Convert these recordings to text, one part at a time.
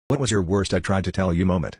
What was your worst I tried to tell you moment?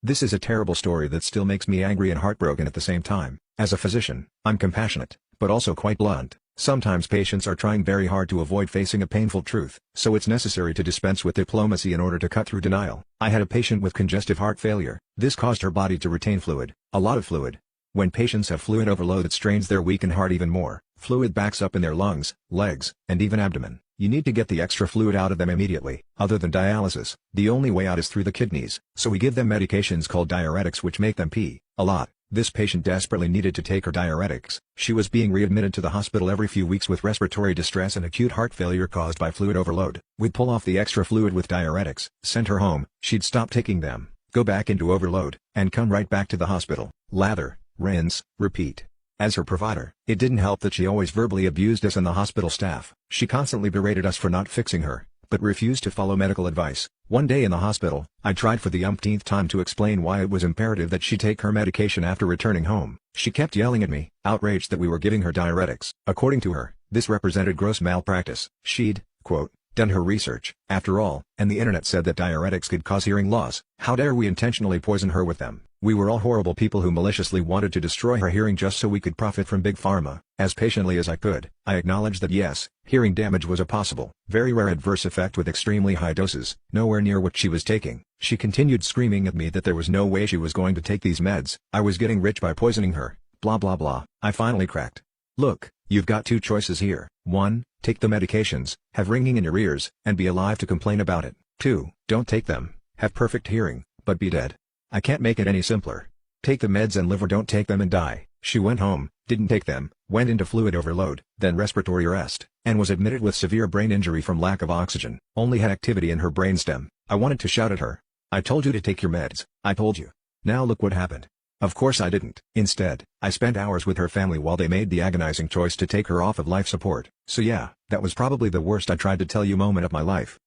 This is a terrible story that still makes me angry and heartbroken at the same time. As a physician, I'm compassionate, but also quite blunt. Sometimes patients are trying very hard to avoid facing a painful truth, so it's necessary to dispense with diplomacy in order to cut through denial. I had a patient with congestive heart failure. This caused her body to retain fluid, a lot of fluid. When patients have fluid overload, it strains their weakened heart even more. Fluid backs up in their lungs, legs, and even abdomen. You need to get the extra fluid out of them immediately. Other than dialysis, the only way out is through the kidneys, so we give them medications called diuretics which make them pee a lot. This patient desperately needed to take her diuretics. She was being readmitted to the hospital every few weeks with respiratory distress and acute heart failure caused by fluid overload. We'd pull off the extra fluid with diuretics, send her home, she'd stop taking them, go back into overload, and come right back to the hospital. Lather, rinse, repeat. As her provider, it didn't help that she always verbally abused us and the hospital staff. She constantly berated us for not fixing her, but refused to follow medical advice. One day in the hospital, I tried for the umpteenth time to explain why it was imperative that she take her medication after returning home. She kept yelling at me, outraged that we were giving her diuretics. According to her, this represented gross malpractice. She'd, quote, done her research, after all, and the internet said that diuretics could cause hearing loss. How dare we intentionally poison her with them? We were all horrible people who maliciously wanted to destroy her hearing just so we could profit from Big Pharma. As patiently as I could, I acknowledged that yes, hearing damage was a possible, very rare adverse effect with extremely high doses, nowhere near what she was taking. She continued screaming at me that there was no way she was going to take these meds. I was getting rich by poisoning her, blah blah blah. I finally cracked. Look, you've got two choices here. 1, take the medications, have ringing in your ears, and be alive to complain about it. 2, don't take them, have perfect hearing, but be dead. I can't make it any simpler. Take the meds and live or don't take them and die. She went home, didn't take them, went into fluid overload, then respiratory arrest, and was admitted with severe brain injury from lack of oxygen. Only had activity in her brainstem. I wanted to shout at her. I told you to take your meds. I told you. Now look what happened. Of course I didn't. Instead, I spent hours with her family while they made the agonizing choice to take her off of life support. So yeah, that was probably the worst I tried to tell you moment of my life.